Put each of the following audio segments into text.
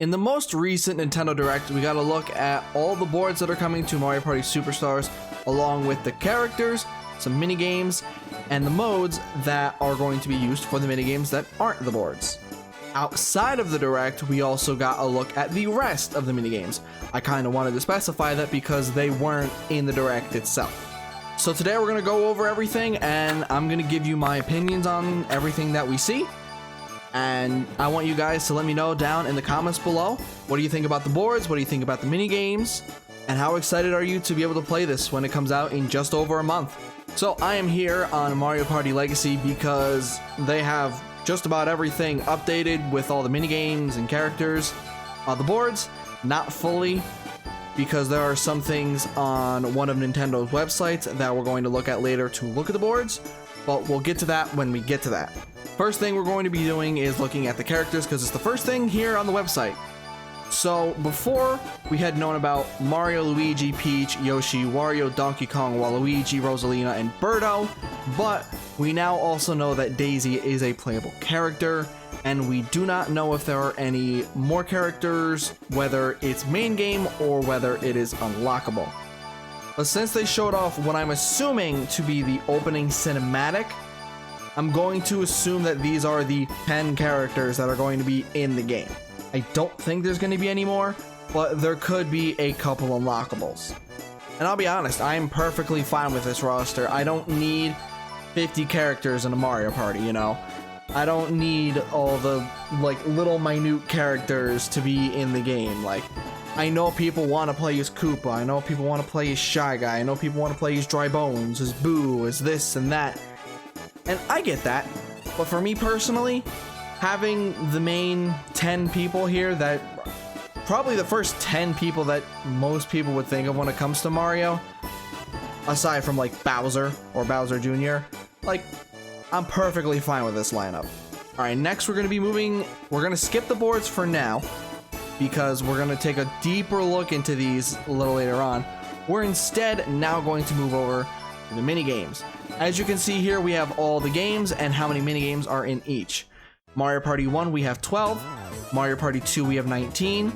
In the most recent Nintendo Direct, we got to look at all the boards that are coming to Mario Party Superstars, along with the characters, some minigames, and the modes that are going to be used for the minigames that aren't the boards. Outside of the Direct, we also got a look at the rest of the minigames. I kind of wanted to specify that because they weren't in the Direct itself. So today we're going to go over everything, and I'm going to give you my opinions on everything that we see. And I want you guys to let me know down in the comments below, what do you think about the boards, what do you think about the mini games, and how excited are you to be able to play this when it comes out in just over a month. So I am here on Mario Party Legacy because they have just about everything updated with all the mini games and characters. The boards, not fully, because there are some things on one of Nintendo's websites that we're going to look at later to look at the boards, but we'll get to that when we get to that. First thing we're going to be doing is looking at the characters because it's the first thing here on the website. So before, we had known about Mario, Luigi, Peach, Yoshi, Wario, Donkey Kong, Waluigi, Rosalina, and Birdo, but we now also know that Daisy is a playable character, and we do not know if there are any more characters, whether it's main game or whether it is unlockable. But since they showed off what I'm assuming to be the opening cinematic, I'm going to assume that these are the 10 characters that are going to be in the game. I don't think there's going to be any more, but there could be a couple unlockables. And I'll be honest, I'm perfectly fine with this roster. I don't need 50 characters in a Mario Party, you know? I don't need all the, little minute characters to be in the game. I know people want to play as Koopa, I know people want to play as Shy Guy, I know people want to play as Dry Bones, as Boo, as this and that. And I get that, but for me personally, having the main 10 people here, that probably the first 10 people that most people would think of when it comes to Mario, aside from Bowser or Bowser Jr., I'm perfectly fine with this lineup. Alright, next we're going to skip the boards for now, because we're going to take a deeper look into these a little later on. We're instead now going to move over to the mini games. As you can see here, we have all the games and how many minigames are in each. Mario Party 1, we have 12. Mario Party 2, we have 19.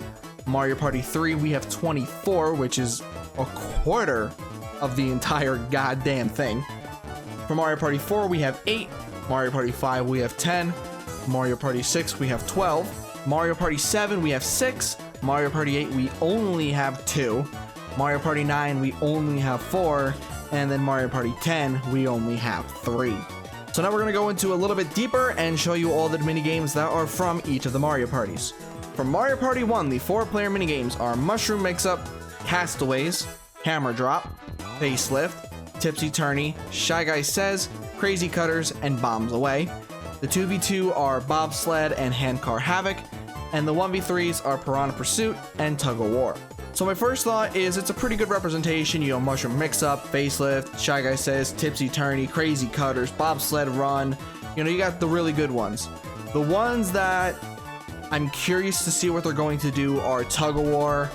Mario Party 3, we have 24, which is a quarter of the entire goddamn thing. For Mario Party 4, we have 8. Mario Party 5, we have 10. Mario Party 6, we have 12. Mario Party 7, we have 6. Mario Party 8, we only have 2. Mario Party 9, we only have 4. And then Mario Party 10, we only have 3. So now we're going to go into a little bit deeper and show you all the minigames that are from each of the Mario Parties. From Mario Party 1, the 4-player minigames are Mushroom Mix-Up, Castaways, Hammer Drop, Facelift, Tipsy Turny, Shy Guy Says, Crazy Cutters, and Bombs Away. The 2v2 are Bobsled and Handcar Havoc, and the 1v3s are Piranha Pursuit and Tug of War. So my first thought is it's a pretty good representation, you know, Mushroom Mix-Up, Facelift, Shy Guy Says, Tipsy Turny, Crazy Cutters, Bobsled Run, you know, you got the really good ones. The ones that I'm curious to see what they're going to do are Tug of War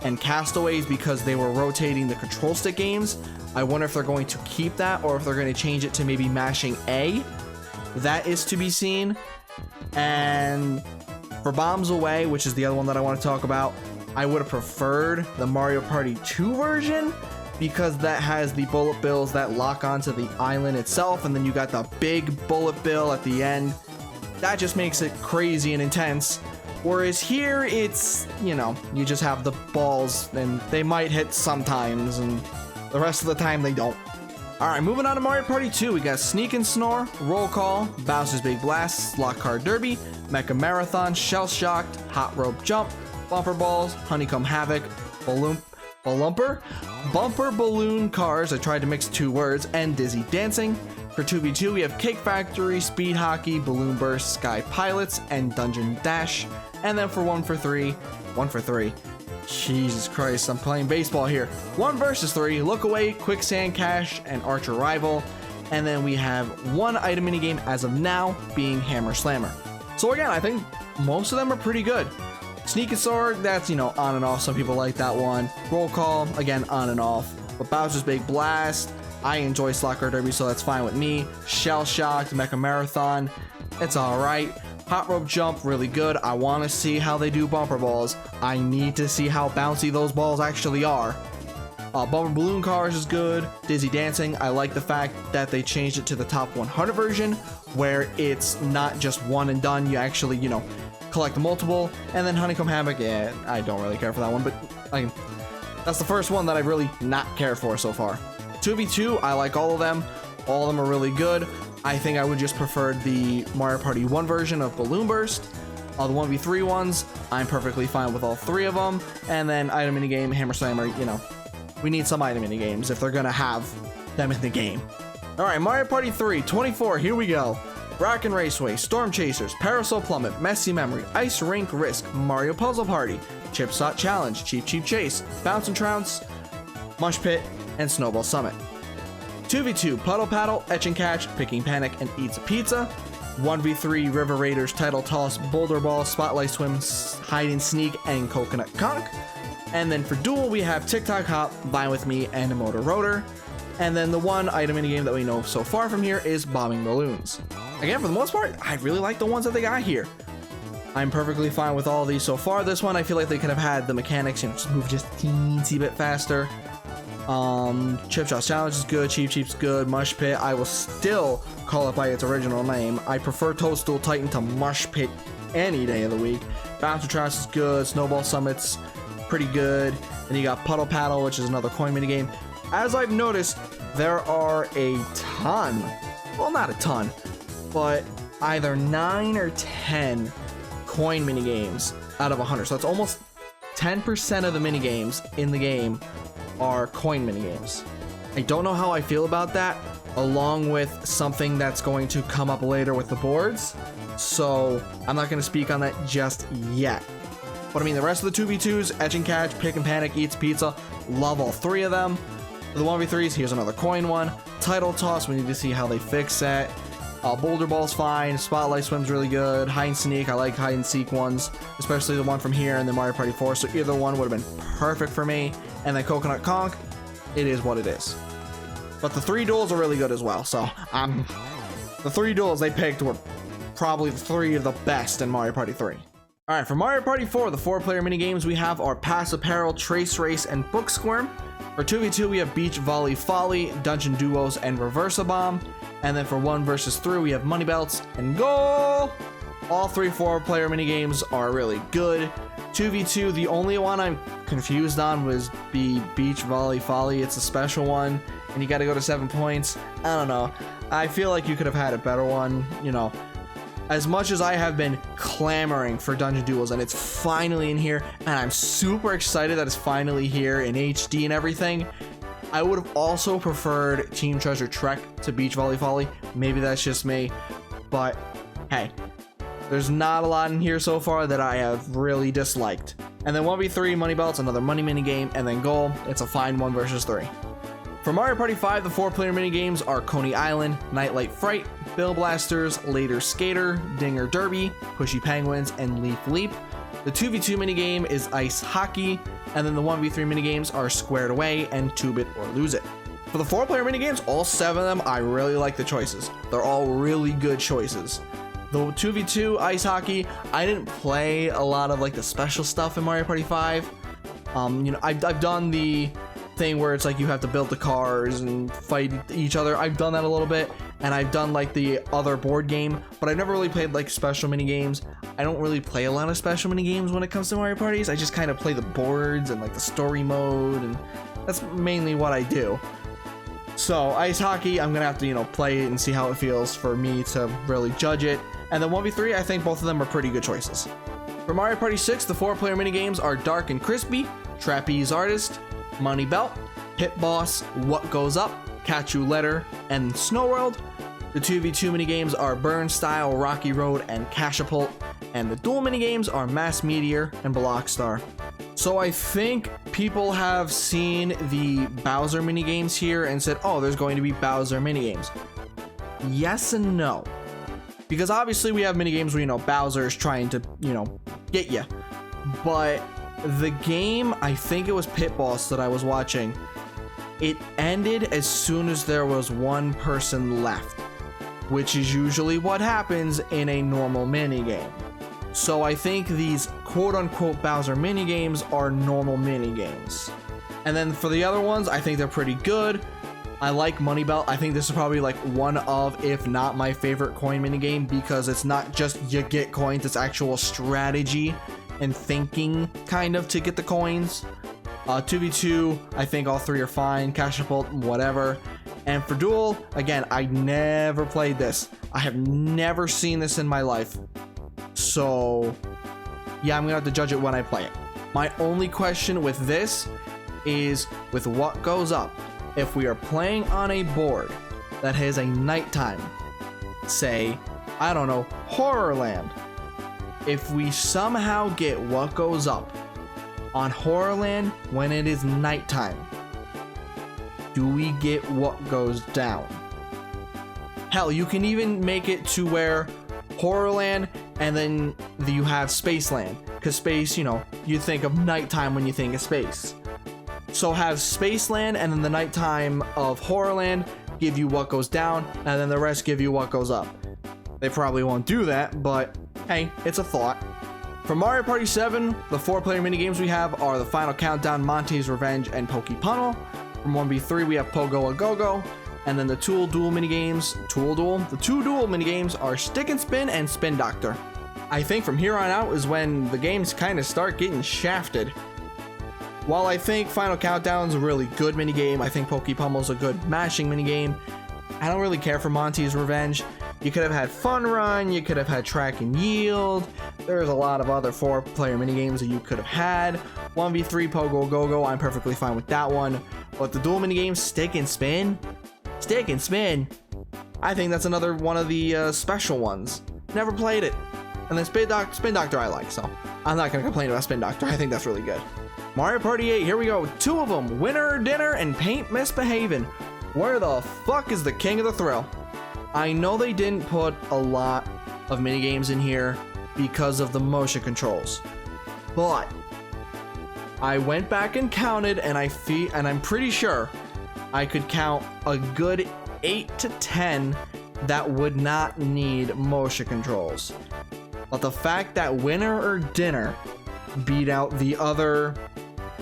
and Castaways, because they were rotating the control stick games. I wonder if they're going to keep that or if they're going to change it to maybe mashing A. That is to be seen. And for Bombs Away, which is the other one that I want to talk about, I would have preferred the Mario Party 2 version, because that has the bullet bills that lock onto the island itself, and then you got the big bullet bill at the end. That just makes it crazy and intense. Whereas here, it's, you know, you just have the balls, and they might hit sometimes, and the rest of the time they don't. Alright, moving on to Mario Party 2, we got Sneak and Snore, Roll Call, Bowser's Big Blast, Slot Car Derby, Mecha Marathon, Shell Shocked, Hot Rope Jump, Bumper Balls, Honeycomb Havoc, Bumper Balloon Cars, I tried to mix 2 words, and Dizzy Dancing. For 2v2, we have Cake Factory, Speed Hockey, Balloon Burst, Sky Pilots, and Dungeon Dash. And then for 1 for 3, Jesus Christ, I'm playing baseball here. 1 versus 3, Look Away, Quicksand Cash, and Archer Rival. And then we have 1 item minigame as of now, being Hammer Slammer. So again, I think most of them are pretty good. Sneak and Sword, that's, you know, on and off. Some people like that one. Roll Call, again, on and off. But Bowser's Big Blast, I enjoy Slot Car Derby, so that's fine with me. Shell Shocked, Mecha Marathon, it's alright. Hot rope jump, really good. I want to see how they do bumper balls. I need to see how bouncy those balls actually are. Bumper balloon cars is good. Dizzy dancing, I like the fact that they changed it to the top 100 version, where it's not just one and done. You actually, you know, collect multiple. And then honeycomb hammock, yeah, I don't really care for that one, but that's the first one that I've really not cared for so far. 2v2, I like all of them. All of them are really good. I think I would just prefer the Mario Party 1 version of Balloon Burst. All the 1v3 ones, I'm perfectly fine with all 3 of them. And then item minigame, hammer slammer, you know, we need some item minigames if they're gonna have them in the game. All right, Mario Party 3, 24, here we go. Rock and Raceway, Storm Chasers, Parasol Plummet, Messy Memory, Ice Rink Risk, Mario Puzzle Party, Chip Shot Challenge, Cheap Cheap Chase, Bounce and Trounce, Mush Pit, and Snowball Summit. 2v2, Puddle Paddle, Etch and Catch, Picking Panic, and Eats a Pizza. 1v3, River Raiders, Title Toss, Boulder Ball, Spotlight Swim, Hide and Sneak, and Coconut Conk. And then for duel, we have TikTok Hop, Vine with Me, and Motor Rotor. And then the one item minigame that we know so far from here is Bombing Balloons. Again, for the most part, I really like the ones that they got here. I'm perfectly fine with all of these so far. This one, I feel like they could have had the mechanics, you know, just move just a teensy bit faster. Chip Shot Challenge is good, Cheap Cheap's good, Mush Pit, I will still call it by its original name. I prefer Toadstool Titan to Mush Pit any day of the week. Bouncer Trounce is good, Snowball Summit's pretty good. Then you got Puddle Paddle, which is another coin minigame. As I've noticed, there are a ton, well, not a ton, but either 9 or 10 coin minigames out of 100. So it's almost 10% of the minigames in the game are coin minigames. I don't know how I feel about that, along with something that's going to come up later with the boards. So I'm not going to speak on that just yet. But I mean, the rest of the 2v2s, Etch and Catch, Pick and Panic, Eats Pizza, love all 3 of them. For the 1v3s, here's another coin one. Title Toss, we need to see how they fix that. Boulder Ball's fine, Spotlight Swim's really good, Hide and Sneak, I like hide and seek ones, especially the one from here and the Mario Party 4, so either one would have been perfect for me. And then Coconut Conk, it is what it is. But the 3 duels are really good as well, so the 3 duels they picked were probably 3 of the best in Mario Party 3. Alright, for Mario Party 4, the 4-player minigames we have are Pass Apparel, Trace Race, and Book Squirm. For 2v2, we have Beach Volley Folly, Dungeon Duos, and Reverse-A-Bomb. And then for 1 versus 3, we have Money Belts and Goal! All 3 4-player minigames are really good. 2v2, the only one I'm confused on was Beach Volley Folly. It's a special one, and you gotta go to 7 points. I don't know. I feel like you could have had a better one, you know. As much as I have been clamoring for Dungeon Duels, and it's finally in here, and I'm super excited that it's finally here in HD and everything, I would have also preferred Team Treasure Trek to Beach Volley Folly. Maybe that's just me, but hey, there's not a lot in here so far that I have really disliked. And then 1v3, Money Belts, another money minigame, and then Goal, it's a fine 1 versus 3. For Mario Party 5, the 4-player minigames are Coney Island, Nightlight Fright, Bill Blasters, Later Skater, Dinger Derby, Pushy Penguins, and Leaf Leap. The 2v2 minigame is Ice Hockey, and then the 1v3 minigames are Squared Away and 2-Bit or Lose It. For the 4-player minigames, all 7 of them, I really like the choices. They're all really good choices. The 2v2 Ice Hockey, I didn't play a lot of like the special stuff in Mario Party 5. You know, I've done the thing where it's like you have to build the cars and fight each other. I've done that a little bit, and I've done like the other board game, but I've never really played like special mini games. I don't really play a lot of special mini games when it comes to Mario Parties. I just kind of play the boards and like the story mode, and that's mainly what I do. So Ice Hockey, I'm gonna have to, you know, play it and see how it feels for me to really judge it. And then 1v3, I think both of them are pretty good choices. For Mario Party 6, the 4-player minigames are Dark and Crispy, Trapeze Artist, Money Belt, Pit Boss, What Goes Up, Catch You Letter, and Snow World. The 2v2 minigames are Burn Style, Rocky Road, and Cashapult, and the dual minigames are Mass Meteor and Block Star. So I think people have seen the Bowser minigames here and said, oh, there's going to be Bowser minigames. Yes and no. Because obviously we have minigames where, you know, Bowser's trying to, you know, get you. But the game, I think it was Pit Boss that I was watching, it ended as soon as there was one person left. which is usually what happens in a normal minigame. So I think these quote-unquote Bowser minigames are normal minigames. And then for the other ones, I think they're pretty good. I like Money Belt. I think this is probably like one of, if not my favorite coin minigame, because it's not just you get coins, it's actual strategy and thinking kind of to get the coins. 2v2, I think all three are fine. Cash Up Ult, whatever. And for Duel, again, I never played this. I have never seen this in my life. So yeah, I'm gonna have to judge it when I play it. My only question with this is with what goes up. If we are playing on a board that has a nighttime, say, I don't know, Horrorland, if we somehow get what goes up on Horrorland when it is nighttime, do we get what goes down? Hell, you can even make it to where Horrorland and then you have Spaceland, because space, you know, you think of nighttime when you think of space. So have Spaceland and then the nighttime of Horrorland give you what goes down, and then the rest give you what goes up. They probably won't do that, but hey, it's a thought. For Mario Party 7, the 4-player minigames we have are the Final Countdown, Monty's Revenge, and Pokey Punnel. From 1v3, we have Pogo a Go-Go, and then the Tool Duel minigames, the two Duel minigames are Stick and Spin and Spin Doctor. I think from here on out is when the games kind of start getting shafted. While I think Final Countdown's a really good minigame, I think Pokey Pummel's a good mashing minigame, I don't really care for Monty's Revenge. You could have had Fun Run, you could have had Track and Yield, there's a lot of other 4-player minigames that you could have had. 1v3 Pogo Go-Go, I'm perfectly fine with that one. But the dual minigames, Stick and Spin, I think that's another one of the special ones. Never played it. And then Spin Doctor I like, so I'm not going to complain about Spin Doctor, I think that's really good. Mario Party 8, here we go, 2 of them, Winner or Dinner and Paint Misbehavin'. Where the fuck is the king of the thrill? I know they didn't put a lot of minigames in here because of the motion controls, but I went back and counted, and I'm pretty sure I could count a good 8 to 10 that would not need motion controls. But the fact that Winner or Dinner beat out the other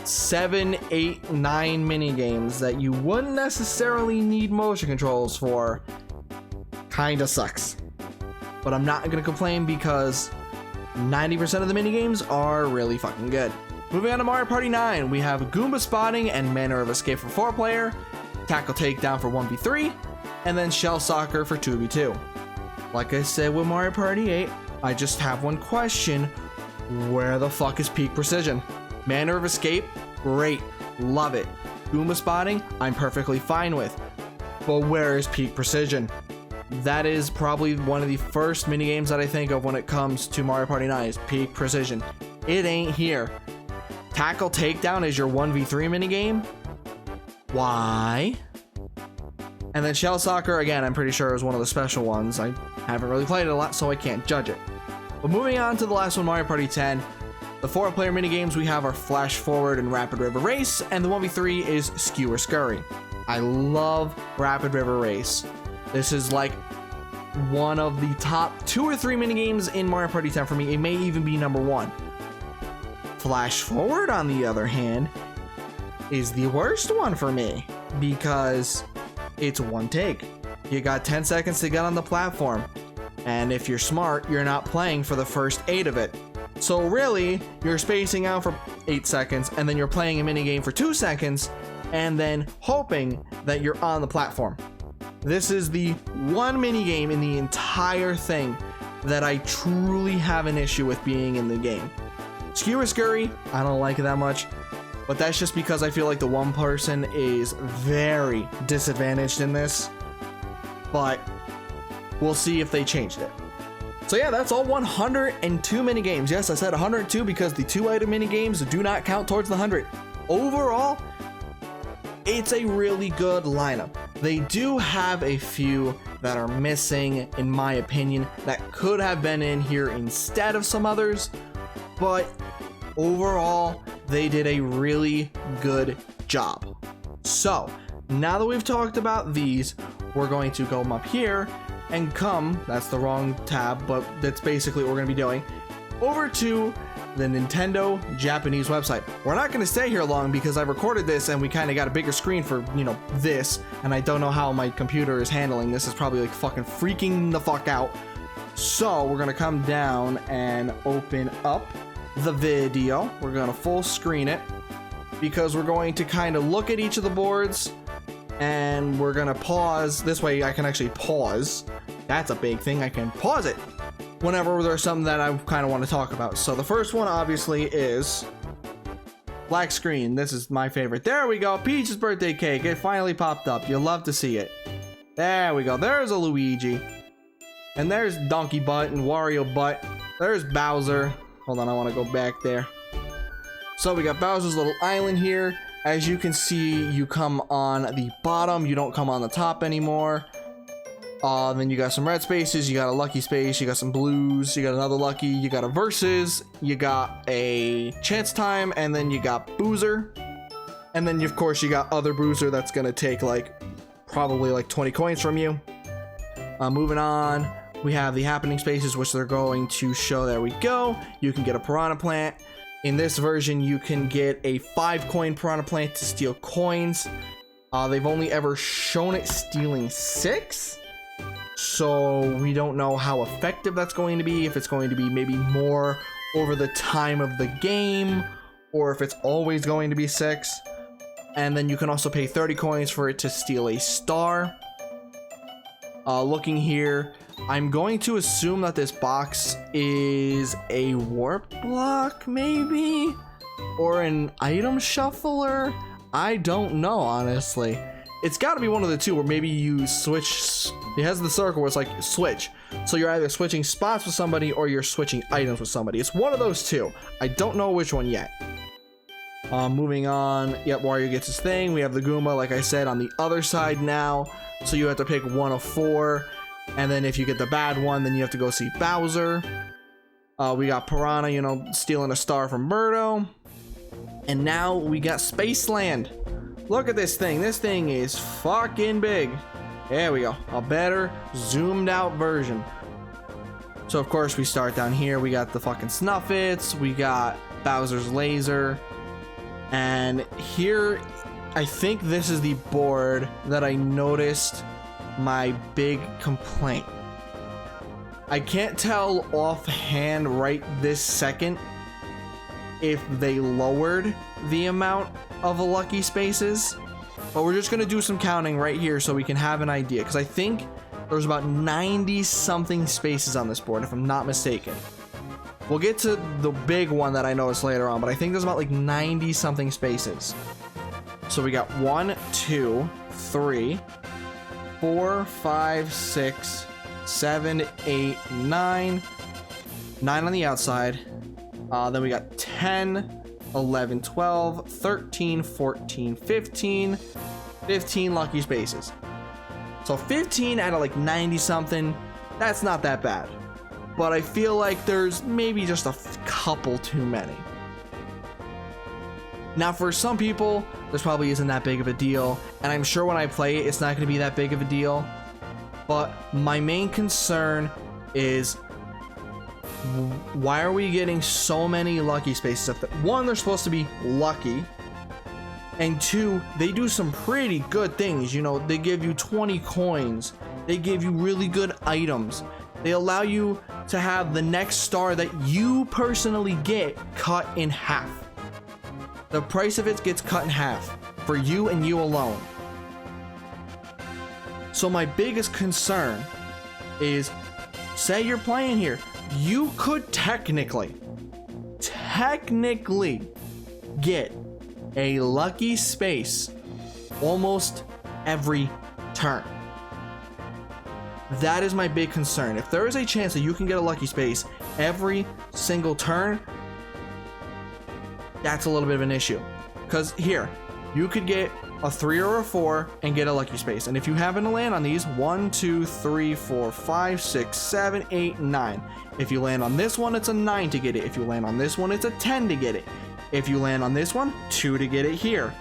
7, 8, 9 minigames that you wouldn't necessarily need motion controls for kinda sucks. But I'm not gonna complain because 90% of the minigames are really fucking good. Moving on to Mario Party 9, we have Goomba Spotting and Manner of Escape for 4-player, Tackle Takedown for 1v3, and then Shell Soccer for 2v2. Like I said with Mario Party 8, I just have one question: where the fuck is Peak Precision? Manner of Escape, great, love it. Goomba Spotting, I'm perfectly fine with. But where is Peak Precision? That is probably one of the first minigames that I think of when it comes to Mario Party 9 is Peak Precision. It ain't here. Tackle Takedown is your 1v3 minigame? Why? And then Shell Soccer, again, I'm pretty sure is one of the special ones. I haven't really played it a lot, so I can't judge it. But moving on to the last one, Mario Party 10. The 4-player minigames we have are Flash Forward and Rapid River Race, and the 1v3 is Skewer Scurry. I love Rapid River Race. This is like one of the top 2 or 3 minigames in Mario Party 10 for me. It may even be number 1. Flash Forward, on the other hand, is the worst one for me because it's one take. You got 10 seconds to get on the platform, and if you're smart, you're not playing for the first 8 of it. So really, you're spacing out for 8 seconds, and then you're playing a minigame for 2 seconds, and then hoping that you're on the platform. This is the one minigame in the entire thing that I truly have an issue with being in the game. Skewer Scurry, I don't like it that much, but that's just because I feel like the one person is very disadvantaged in this, but we'll see if they changed it. So yeah, that's all 102 minigames. Yes, I said 102 because the 2-item minigames do not count towards the 100. Overall, it's a really good lineup. They do have a few that are missing, in my opinion, that could have been in here instead of some others, but overall, they did a really good job. So, now that we've talked about these, we're going to go up here and come, that's the wrong tab, but that's basically what we're going to be doing, over to the Nintendo Japanese website. We're not going to stay here long because I recorded this and we kind of got a bigger screen for, you know, this, and I don't know how my computer is handling this. It's probably like fucking freaking the fuck out. So we're going to come down and open up the video. We're going to full screen it because we're going to kind of look at each of the boards, and we're going to pause. This way I can actually pause. That's a big thing. I can pause it whenever there's something that I kind of want to talk about. So the first one obviously is black screen. This is my favorite. There we go. Peach's birthday cake. It finally popped up. You'll love to see it. There we go. There's a Luigi. And there's Donkey Butt and Wario Butt. There's Bowser. Hold on, I want to go back there. So we got Bowser's little island here. As you can see, you come on the bottom. You don't come on the top anymore. Then you got some red spaces, you got a lucky space, you got some blues, you got another lucky, you got a versus, you got a chance time, and then you got boozer. And then of course you got other boozer that's gonna take like probably like 20 coins from you. Moving on, we have the happening spaces, which they're going to show. There we go. You can get a piranha plant. In this version you can get a 5-coin piranha plant to steal coins. They've only ever shown it stealing 6. So we don't know how effective that's going to be, if it's going to be maybe more over the time of the game, or if it's always going to be 6. And then you can also pay 30 coins for it to steal a star. Looking here, I'm going to assume that this box is a warp block maybe, or an item shuffler. I don't know, honestly. It's got to be one of the two, where maybe you switch. It has the circle where it's like switch, so you're either switching spots with somebody or you're switching items with somebody. It's one of those two. I don't know which one yet. Moving on. Yep, Wario gets his thing. We have the Goomba, like I said, on the other side now, so you have to pick one of 4, and then if you get the bad one, then you have to go see Bowser. We got Piranha, you know, stealing a star from Birdo. And now we got Spaceland. Look at this thing. This thing is fucking big. There we go. A better zoomed out version. So of course we start down here. We got the fucking Snuffits. We got Bowser's laser. And here, I think this is the board that I noticed my big complaint. I can't tell offhand right this second if they lowered the amount of lucky spaces, but we're just gonna do some counting right here so we can have an idea, because I think there's about 90 something spaces on this board, if I'm not mistaken. We'll get to the big one that I noticed later on, but I think there's about like 90 something spaces. So we got 1, 2, 3, 4, 5, 6, 7, 8, 9 on the outside. Then we got 10, 11, 12, 13, 14, 15 lucky spaces. So 15 out of like 90 something, that's not that bad. But I feel like there's maybe just a couple too many. Now for some people, this probably isn't that big of a deal, and I'm sure when I play it, it's not going to be that big of a deal. But my main concern is, why are we getting so many lucky spaces? One, they're supposed to be lucky, and 2, they do some pretty good things. You know, they give you 20 coins, they give you really good items, they allow you to have the next star that you personally get cut in half. The price of it gets cut in half for you and you alone. So my biggest concern is, say you're playing here, you could technically get a lucky space almost every turn. That is my big concern. If there is a chance that you can get a lucky space every single turn, that's a little bit of an issue. Because here, you could get a 3 or a 4 and get a lucky space. And if you happen to land on these, 1, 2, 3, 4, 5, 6, 7, 8, 9. If you land on this one, it's a 9 to get it. If you land on this one, it's a 10 to get it. If you land on this one, 2 to get it here.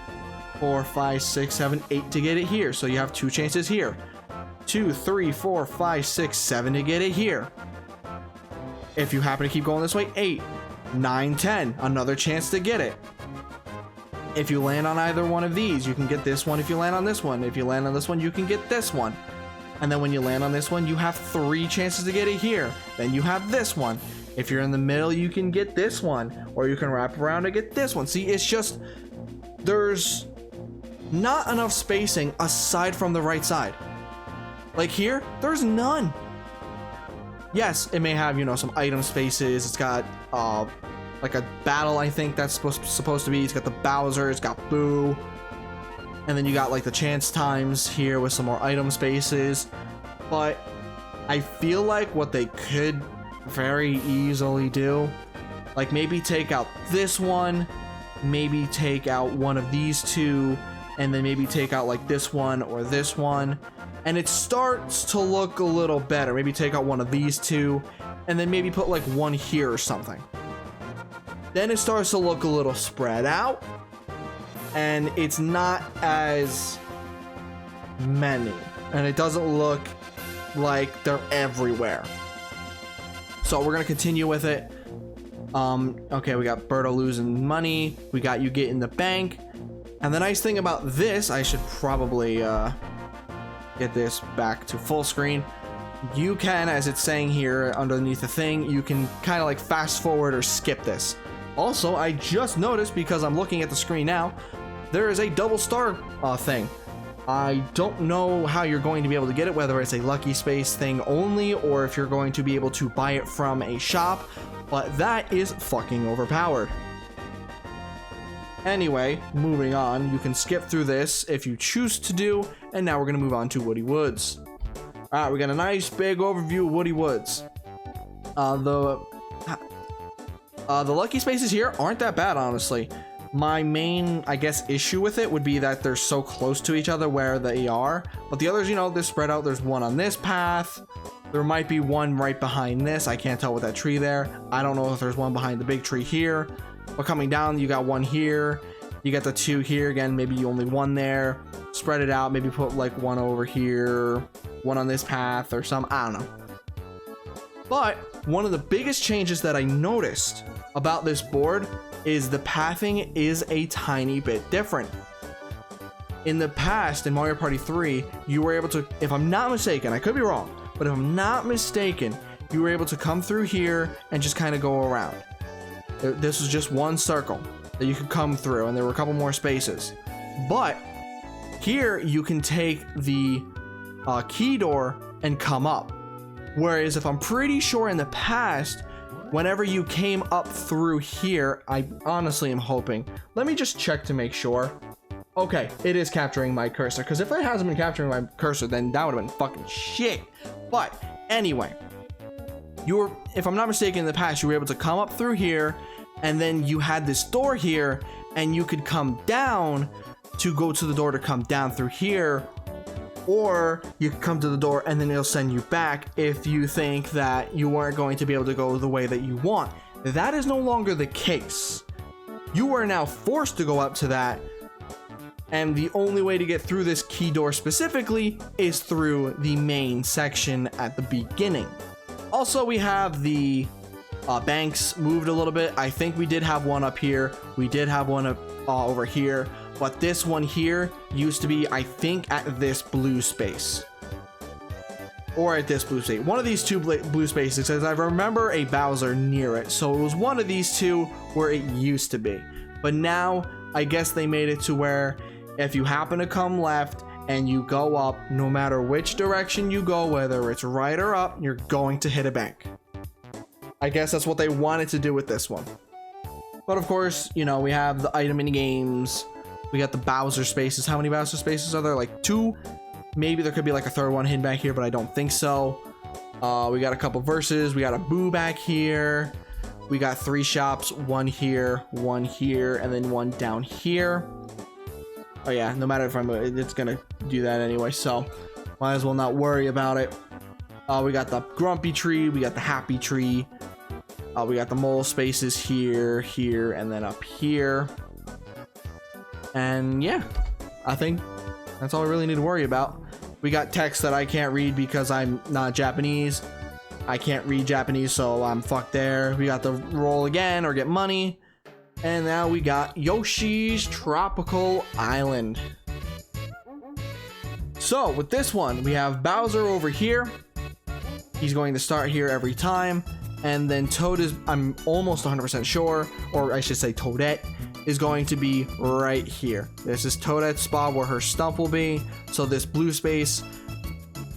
4, 5, 6, 7, 8 to get it here. So you have 2 chances here. 2, 3, 4, 5, 6, 7 to get it here. If you happen to keep going this way, 8, 9, 10, another chance to get it. If you land on either one of these, you can get this one. If you land on this one, if you land on this one, you can get this one. And then when you land on this one, you have 3 chances to get it here. Then you have this one. If you're in the middle, you can get this one, or you can wrap around to get this one. See, it's just, there's not enough spacing aside from the right side. Like here, there's none. Yes, it may have, you know, some item spaces. It's got like a battle, I think that's supposed to be. It's got the Bowser, it's got Boo, and then you got like the chance times here with some more item spaces. But I feel like what they could very easily do, like maybe take out this one, maybe take out one of these two, and then maybe take out like this one or this one, and it starts to look a little better. Maybe take out one of these two, and then maybe put like one here or something. Then it starts to look a little spread out, and it's not as many, and it doesn't look like they're everywhere. So we're gonna continue with it. Okay, we got Birdo losing money, we got you getting the bank, and the nice thing about this, I should probably get this back to full screen. You can, as it's saying here underneath the thing, you can kind of like fast forward or skip this. Also, I just noticed, because I'm looking at the screen now, there is a double star thing. I don't know how you're going to be able to get it, whether it's a lucky space thing only, or if you're going to be able to buy it from a shop, but that is fucking overpowered. Anyway, moving on, you can skip through this if you choose to do, and now we're going to move on to Woody Woods. Alright, we got a nice big overview of Woody Woods. The lucky spaces here aren't that bad, honestly. My main, I guess, issue with it would be that they're so close to each other where they are. But the others, you know, they're spread out. There's one on this path. There might be one right behind this. I can't tell with that tree there. I don't know if there's one behind the big tree here. But coming down, you got one here. You got the 2 here. Again, maybe only one there. Spread it out. Maybe put like one over here. One on this path or some. I don't know. But one of the biggest changes that I noticed about this board is the pathing is a tiny bit different. In the past, in Mario Party 3, you were able to, if I'm not mistaken, I could be wrong, but if I'm not mistaken, you were able to come through here and just kind of go around. This was just one circle that you could come through, and there were a couple more spaces. But here, you can take the key door and come up. Whereas if I'm pretty sure in the past, whenever you came up through here, I honestly am hoping. Let me just check to make sure. Okay, it is capturing my cursor, because if it hasn't been capturing my cursor, then that would have been fucking shit. But anyway, if I'm not mistaken, in the past, you were able to come up through here, and then you had this door here, and you could come down to go to the door to come down through here, or you can come to the door and then it'll send you back if you think that you weren't going to be able to go the way that you want. That is no longer the case. You are now forced to go up to that, and the only way to get through this key door specifically is through the main section at the beginning. Also, we have the banks moved a little bit. I think we did have one up here. We did have one over here. But this one here used to be, I think, at this blue space. Or at this blue space. One of these two blue spaces, because I remember a Bowser near it. So it was one of these two where it used to be. But now, I guess they made it to where if you happen to come left and you go up, no matter which direction you go, whether it's right or up, you're going to hit a bank. I guess that's what they wanted to do with this one. But of course, you know, we have the item minigames. We got the Bowser spaces. How many Bowser spaces are there? Like 2? Maybe there could be like a third one hidden back here, but I don't think so. We got a couple verses. We got a Boo back here. We got 3 shops. One here, and then one down here. Oh yeah, no matter if it's gonna do that anyway, so might as well not worry about it. We got the Grumpy tree. We got the Happy tree. We got the mole spaces here, here, and then up here. And yeah, I think that's all I really need to worry about. We got text that I can't read because I'm not Japanese. I can't read Japanese, so I'm fucked there. We got the roll again or get money. And now we got Yoshi's Tropical Island. So with this one, we have Bowser over here. He's going to start here every time. And then Toad is, I'm almost 100% sure, or I should say Toadette, is going to be right here. This is Toadette's spot where her stump will be. So this blue space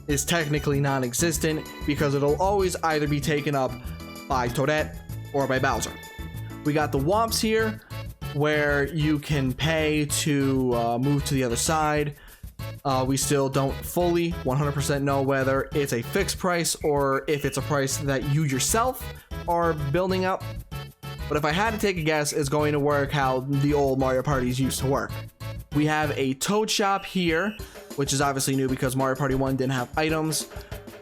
is technically non-existent because it'll always either be taken up by Toadette or by Bowser. We got the Womps here where you can pay to move to the other side. We still don't fully 100% know whether it's a fixed price or if it's a price that you yourself are building up. But if I had to take a guess, it's going to work how the old Mario parties used to work. We have a Toad shop here, which is obviously new because Mario Party 1 didn't have items.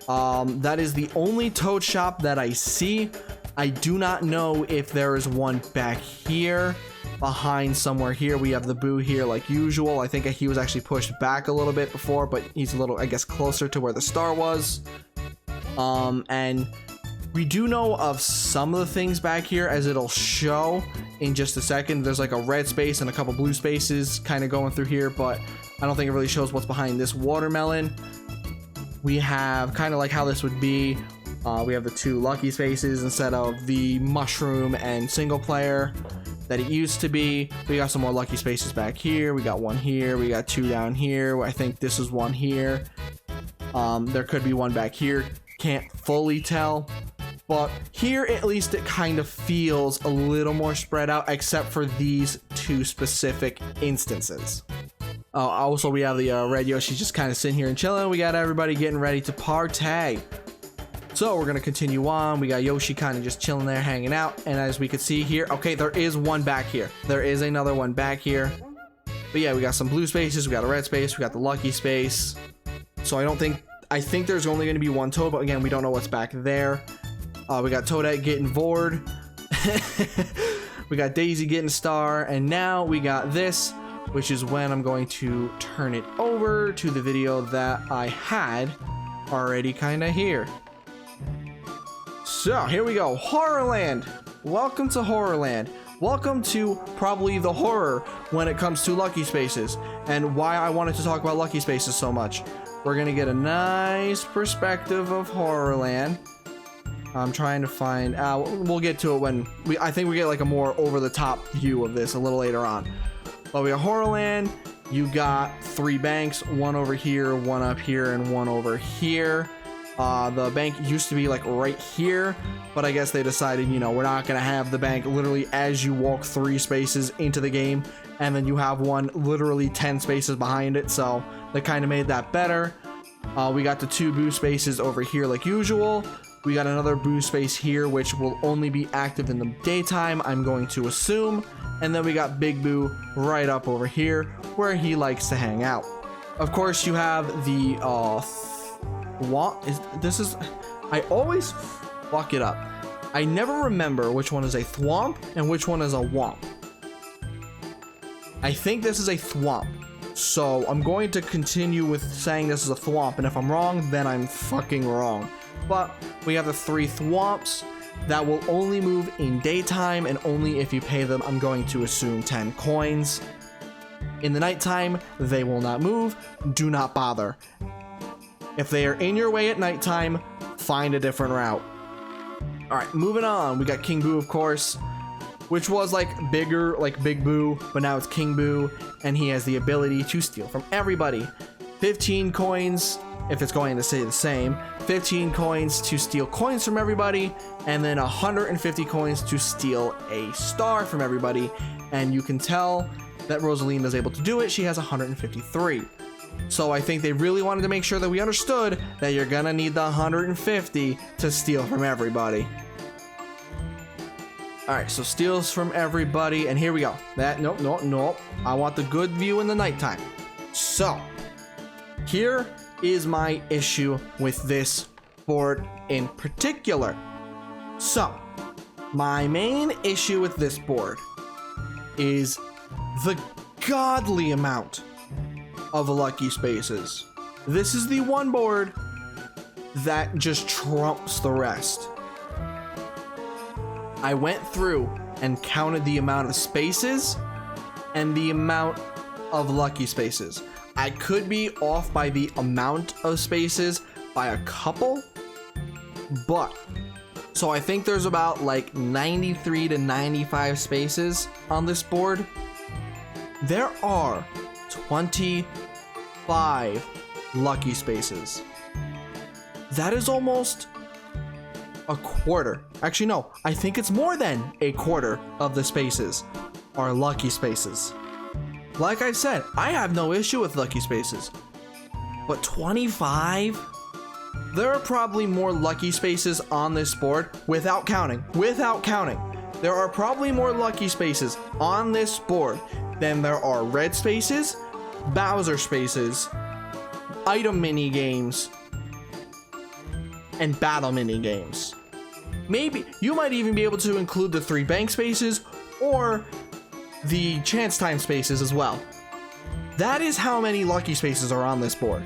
That is the only Toad shop that I see. I do not know if there is one back here, behind somewhere here. We have the Boo here like usual. I think he was actually pushed back a little bit before, but he's a little, I guess, closer to where the star was. And we do know of some of the things back here, as it'll show in just a second. There's like a red space and a couple blue spaces kind of going through here, but I don't think it really shows what's behind this watermelon. We have kind of like how this would be. We have the two lucky spaces instead of the mushroom and single player that it used to be. We got some more lucky spaces back here. We got one here. We got two down here. I think this is one here. There could be one back here. Can't fully tell. But here, at least, it kind of feels a little more spread out, except for these two specific instances. Also, we have the red Yoshi just kind of sitting here and chilling. We got everybody getting ready to partay. So we're going to continue on. We got Yoshi kind of just chilling there, hanging out. And as we can see here, okay, there is one back here. There is another one back here. But yeah, we got some blue spaces. We got a red space. We got the lucky space. So I think there's only going to be one Toad, but again, we don't know what's back there. We got Toadette getting bored. We got Daisy getting a star. And now we got this, which is when I'm going to turn it over to the video that I had already kind of here. So here we go. Horrorland. Welcome to Horrorland. Welcome to probably the horror when it comes to lucky spaces, and why I wanted to talk about lucky spaces so much. We're gonna get a nice perspective of Horrorland. I'm trying to find out. We'll get to it when I think we get like a more over-the-top view of this a little later on. But we got Horrorland. You got three banks, one over here, one up here, and one over here. The bank used to be like right here, but I guess they decided, you know, we're not gonna have the bank literally as you walk 3 spaces into the game, and then you have one literally 10 spaces behind it. So they kind of made that better. We got the 2 boo spaces over here like usual. We got another boo space here, which will only be active in the daytime, I'm going to assume. And then we got Big Boo right up over here, where he likes to hang out. Of course, you have the I always fuck it up. I never remember which one is a thwomp and which one is a womp. I think this is a thwomp, so I'm going to continue with saying this is a thwomp, and if I'm wrong, then I'm fucking wrong. But we have the 3 thwomps that will only move in daytime and only if you pay them, I'm going to assume 10 coins. In the nighttime, they will not move. Do not bother. If they are in your way at nighttime, find a different route. Alright, moving on. We got King Boo, of course, which was like bigger, like Big Boo, but now it's King Boo, and he has the ability to steal from everybody. 15 coins if it's going to stay the same, 15 coins to steal coins from everybody, and then 150 coins to steal a star from everybody. And you can tell that Rosalina is able to do it. She has 153. So I think they really wanted to make sure that we understood that you're gonna need the 150 to steal from everybody. Alright, so steals from everybody, and here we go. Nope. I want the good view in the nighttime. So, here is my issue with this board in particular. So, my main issue with this board is the godly amount of lucky spaces. This is the one board that just trumps the rest. I went through and counted the amount of spaces and the amount of lucky spaces. I could be off by the amount of spaces by a couple, but so I think there's about like 93 to 95 spaces on this board. There are 25 lucky spaces. That is almost a quarter. Actually, no, I think it's more than a quarter of the spaces are lucky spaces. Like I said, I have no issue with lucky spaces, but 25? There are probably more lucky spaces on this board without counting. There are probably more lucky spaces on this board than there are red spaces, Bowser spaces, item mini games, and battle mini games. Maybe you might even be able to include the 3 bank spaces or the chance time spaces as well. That is how many lucky spaces are on this board.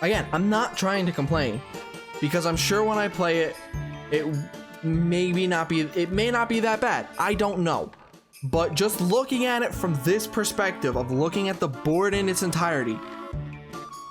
Again, I'm not trying to complain because I'm sure when I play it, it may not be that bad. I don't know. But just looking at it from this perspective of looking at the board in its entirety,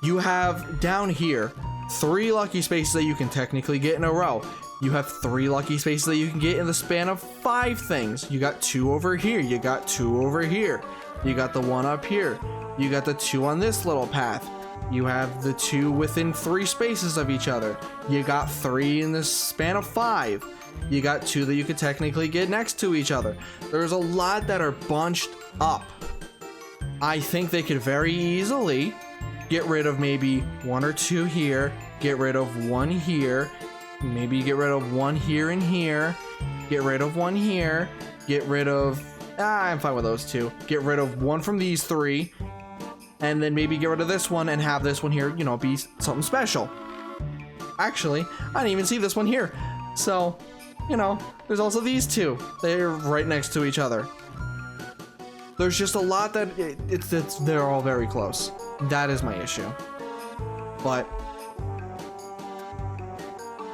you have down here 3 lucky spaces that you can technically get in a row. You have 3 lucky spaces that you can get in the span of 5 things. You got 2 over here. You got 2 over here. You got the 1 up here. You got the 2 on this little path. You have the 2 within 3 spaces of each other. You got 3 in the span of 5. You got 2 that you could technically get next to each other. There's a lot that are bunched up. I think they could very easily get rid of maybe 1 or 2 here, get rid of 1 here, maybe get rid of 1 here and here, get rid of 1 here, get rid of, I'm fine with those 2, get rid of 1 from these 3, and then maybe get rid of this one and have this one here, you know, be something special. Actually, I didn't even see this one here. So, you know, there's also these 2. They're right next to each other. There's just a lot that they're all very close. That is my issue. But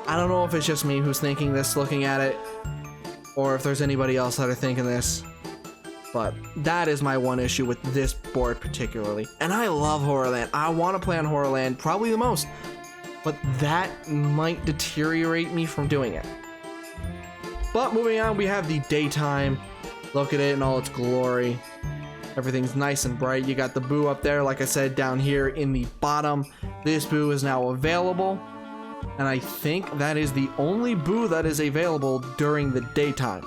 I don't know if it's just me who's thinking this looking at it, or if there's anybody else that are thinking this. But that is my one issue with this board particularly. And I love Horrorland. I want to play on Horrorland probably the most. But that might deteriorate me from doing it. But moving on, we have the daytime. Look at it in all its glory. Everything's nice and bright. You got the boo up there, like I said, down here in the bottom. This boo is now available. And I think that is the only boo that is available during the daytime.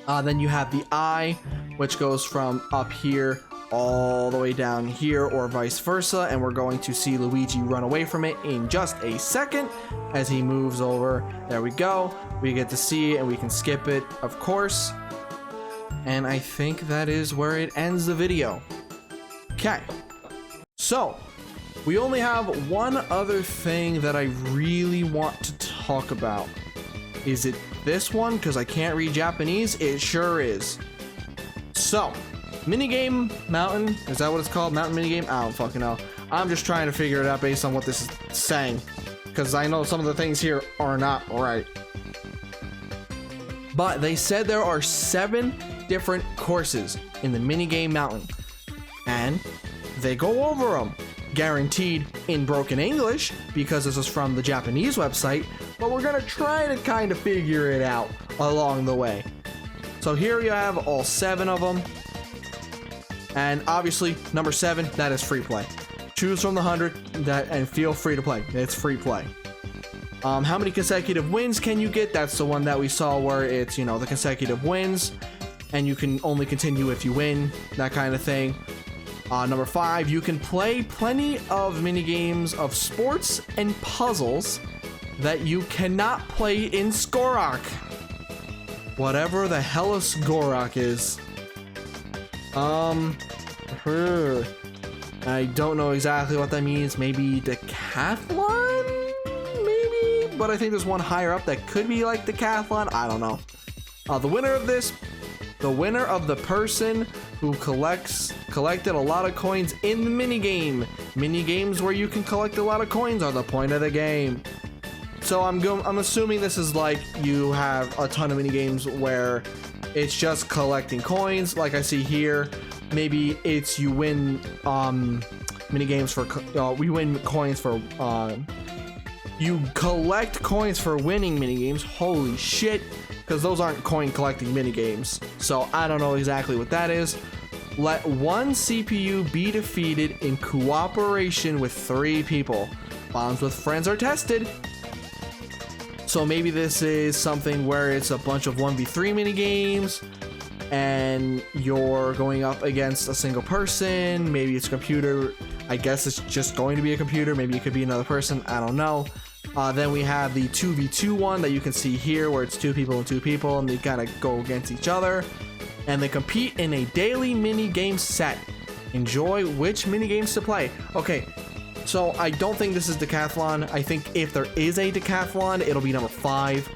Then you have the eye, which goes from up here all the way down here or vice versa, and we're going to see Luigi run away from it in just a second as he moves over. There we go. We get to see it and we can skip it, of course. And I think that is where it ends the video. Okay, so we only have one other thing that I really want to talk about. Is it this one? Because I can't read Japanese. It sure is. So, Minigame Mountain, is that what it's called? Mountain Minigame? I don't fucking know. I'm just trying to figure it out based on what this is saying, because I know some of the things here are not right. But they said there are 7 different courses in the Minigame Mountain, and they go over them. Guaranteed in broken English, because this is from the Japanese website, but we're gonna try to kind of figure it out along the way. So here you have all 7 of them, and obviously number 7, that is free play. Choose from the 100 and feel free to play. It's free play. How many consecutive wins can you get? That's the one that we saw where it's, you know, the consecutive wins, and you can only continue if you win, that kind of thing. Number 5, you can play plenty of mini games of sports and puzzles that you cannot play in Skorok. Whatever the hell a Skorok is. I don't know exactly what that means. Maybe decathlon? Maybe? But I think there's one higher up that could be like decathlon. I don't know. The winner of this The winner of the person who collected a lot of coins in the minigame. Minigames where you can collect a lot of coins are the point of the game. So I'm assuming this is like you have a ton of minigames where it's just collecting coins, like I see here. Maybe it's you win minigames for we win coins for you collect coins for winning minigames. Holy shit, because those aren't coin collecting minigames. So I don't know exactly what that is. Let one CPU be defeated in cooperation with 3 people. Bonds with friends are tested. So maybe this is something where it's a bunch of 1v3 minigames and you're going up against a single person. Maybe it's a computer. I guess it's just going to be a computer. Maybe it could be another person. I don't know. Then we have the 2v2 one that you can see here where it's 2 people and 2 people and they kind of go against each other. And they compete in a daily minigame set. Enjoy which minigames to play. Okay. So I don't think this is decathlon. I think if there is a decathlon, it'll be number 5.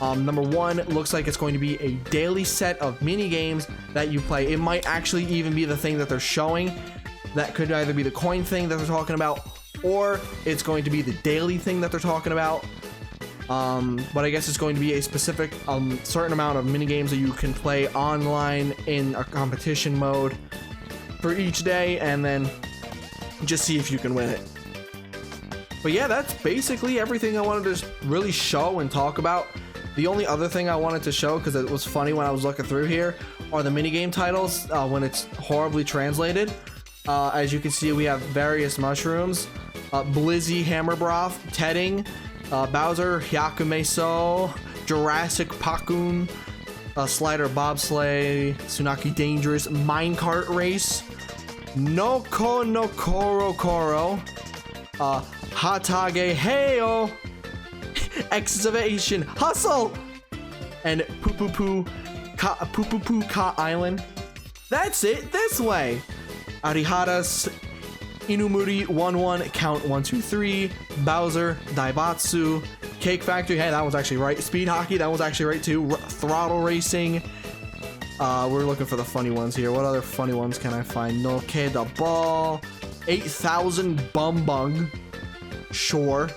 Number 1 looks like it's going to be a daily set of mini games that you play. It might actually even be the thing that they're showing. That could either be the coin thing that they're talking about, or it's going to be the daily thing that they're talking about. But I guess it's going to be a specific certain amount of mini games that you can play online in a competition mode for each day, and then just see if you can win it. But yeah, that's basically everything I wanted to really show and talk about. The only other thing I wanted to show, because it was funny when I was looking through here, are the minigame titles when it's horribly translated. As you can see, we have various mushrooms, Blizzy Hammer Broth, Tedding, Bowser Hyakumeso, Jurassic Pakun, Slider Bobsleigh, Tsunaki Dangerous, Minecart Race, Noko no Koro Koro, Hatage Heyo, Excavation Hustle, and Poo Poo Ka Island. That's it this way. Arihara's Inumuri 1-1, Count 1 2 3, Bowser, Daibatsu, Cake Factory, hey, that was actually right. Speed Hockey, that was actually right too. Throttle Racing. We're looking for the funny ones here. What other funny ones can I find? No K the Ball, 8000 Bum Bung, sure.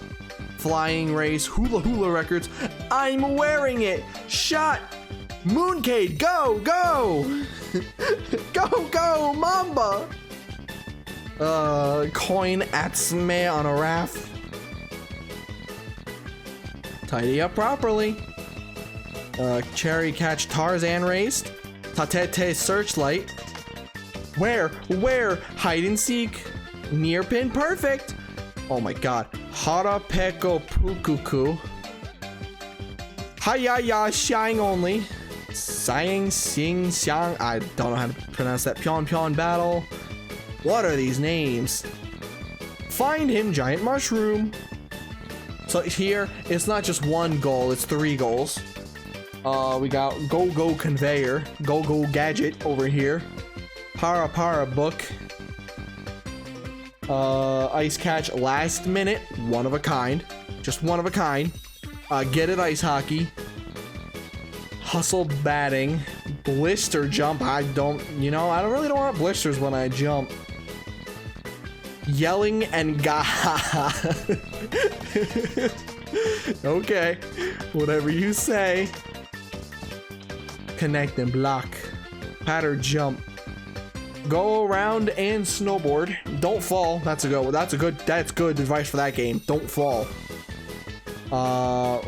Flying Race, Hula Hula Records, I'm wearing it, Shot, Mooncade, go, go, go, Mamba. Coin Atsume on a raft. Tidy up properly. Cherry Catch Tarzan Raced. Tatete Searchlight. Where? Hide and Seek. Near Pin Perfect. Oh my god. Hara Peko Pukuku. Hayaya Shine Only. Sang Sing Xiang. I don't know how to pronounce that. Pion Pion Battle. What are these names? Find him, Giant Mushroom. So here, it's not just one goal, it's 3 goals. We got Go Conveyor, Go Gadget over here. Para Book. Ice Catch Last Minute, one of a kind. Just one of a kind. Get It Ice Hockey. Hustle Batting. Blister Jump, I really don't want blisters when I jump. Yelling and Gaha. Okay, whatever you say. Connect and block. Patter Jump. Go around and snowboard. Don't fall. That's good advice for that game. Don't fall.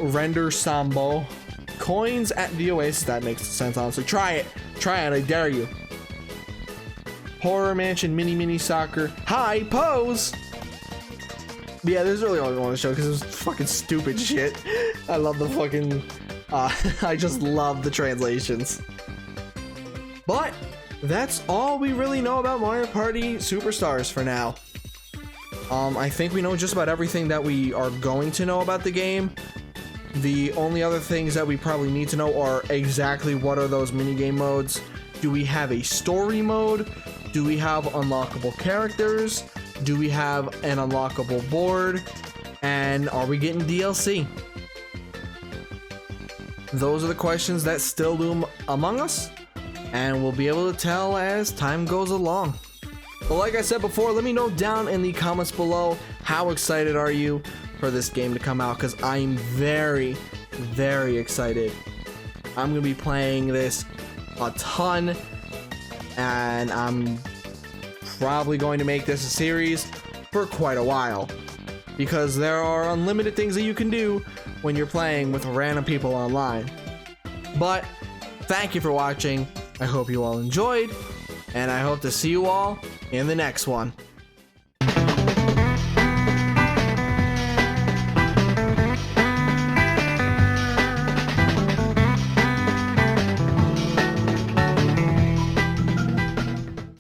Render Sambo. Coins at the Oasis. That makes sense, honestly. Try it, I dare you. Horror Mansion Mini Soccer. High Pose. Yeah, there's really only one to show because it was fucking stupid shit. I love the fucking I just love the translations. But that's all we really know about Mario Party Superstars for now. I think we know just about everything that we are going to know about the game. The only other things that we probably need to know are exactly what are those minigame modes. Do we have a story mode? Do we have unlockable characters? Do we have an unlockable board? And are we getting DLC? Those are the questions that still loom among us. and we'll be able to tell as time goes along. But like I said before, let me know down in the comments below, how excited are you for this game to come out, because I'm very, very excited. I'm going to be playing this a ton, and I'm probably going to make this a series for quite a while, because there are unlimited things that you can do when you're playing with random people online. But thank you for watching. I hope you all enjoyed, and I hope to see you all in the next one.